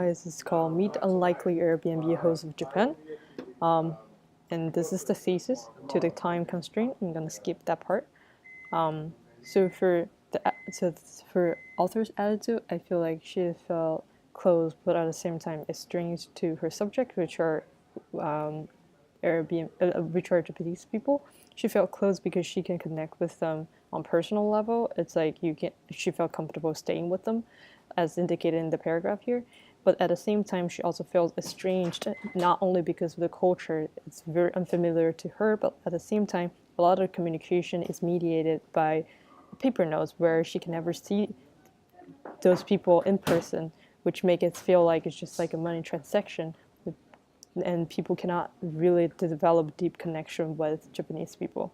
bias is called Meet Unlikely Airbnb Hosts of Japan. And this is the thesis to the time constraint. I'm gonna skip that part. So for author's attitude, I feel like she felt close, but at the same time estranged to her subject, which are which are Japanese people. She felt close because she can connect with them on personal level. It's like she felt comfortable staying with them, as indicated in the paragraph here. But at the same time, she also felt estranged, not only because of the culture, it's very unfamiliar to her, but at the same time, a lot of communication is mediated by paper notes where she can never see those people in person, which make it feel like it's just like a money transaction, and people cannot really develop deep connection with Japanese people.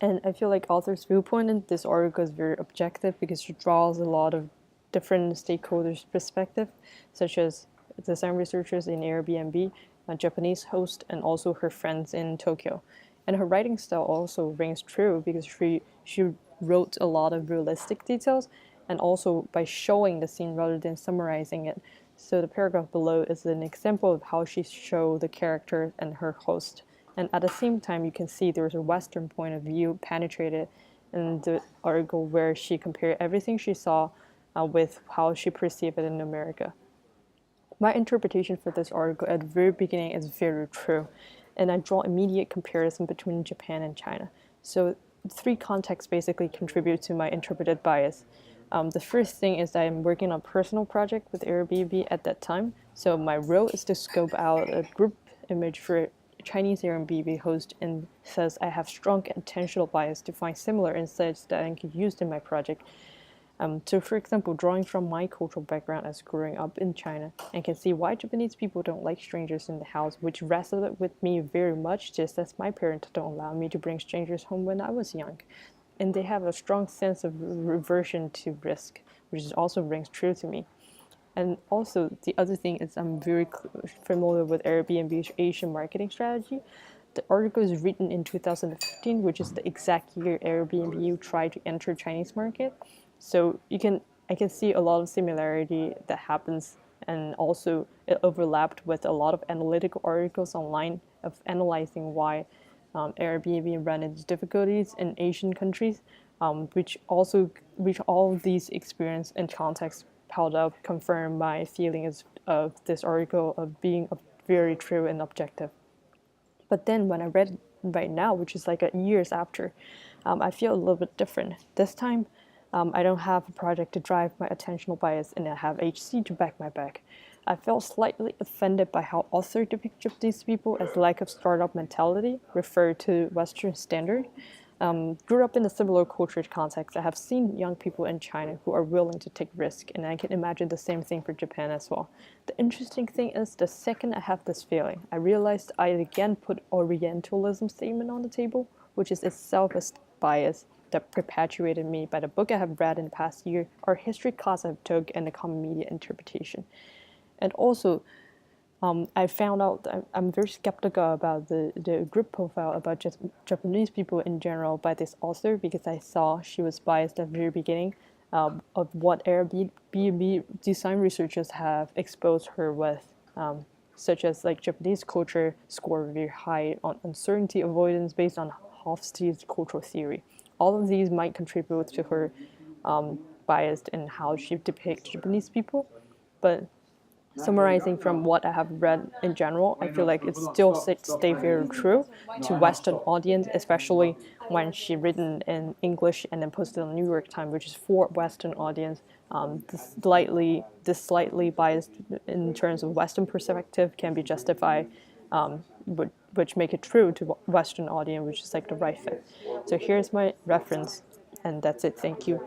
And I feel like author's viewpoint in this article is very objective because she draws a lot of different stakeholders' perspective, such as design researchers in Airbnb, a Japanese host, and also her friends in Tokyo. And her writing style also rings true because she wrote a lot of realistic details, and also by showing the scene rather than summarizing it. So the paragraph below is an example of how she showed the character and her host. And at the same time, you can see there's a Western point of view penetrated in the article where she compared everything she saw with how she perceived it in America. My interpretation for this article at the very beginning is very true, and I draw immediate comparison between Japan and China. So three contexts basically contribute to my interpreted bias. The first thing is that I'm working on a personal project with Airbnb at that time. So my role is to scope out a group image for Chinese Airbnb host, and says I have strong intentional bias to find similar insights that I could use in my project. So for example, drawing from my cultural background as growing up in China, and can see why Japanese people don't like strangers in the house, which resonated with me very much, just as my parents don't allow me to bring strangers home when I was young. And they have a strong sense of reversion to risk, which also rings true to me. And also, the other thing is I'm very familiar with Airbnb's Asian marketing strategy. The article is written in 2015, which is the exact year Airbnb tried to enter Chinese market. So I can see a lot of similarity that happens, and also it overlapped with a lot of analytical articles online of analyzing why Airbnb ran into difficulties in Asian countries, which all of these experience and context piled up confirm my feelings of this article of being very true and objective. But then when I read it right now, which is like years after, I feel a little bit different. This time, I don't have a project to drive my attentional bias, and I have HC to back my back. I felt slightly offended by how author depicts Japanese people as lack of startup mentality, referred to Western standard. Grew up in a similar culture context. I have seen young people in China who are willing to take risk, and I can imagine the same thing for Japan as well. The interesting thing is, the second I have this feeling, I realized I again put Orientalism statement on the table, which is itself a bias that perpetuated me by the book I have read in the past year, or history class I took, and the common media interpretation. And also, I found out I'm very skeptical about the group profile about just Japanese people in general by this author, because I saw she was biased at the very beginning of what Airbnb design researchers have exposed her with, such as like Japanese culture score very high on uncertainty avoidance based on Hofstede's cultural theory. All of these might contribute to her biased in how she depicts Japanese people, but summarizing from what I have read in general, I feel like it still stay very true to Western audience, especially when she written in English and then posted on New York Times, which is for Western audience. This slightly biased in terms of Western perspective can be justified, which make it true to Western audience, which is like the right fit. So here's my reference, and that's it. Thank you.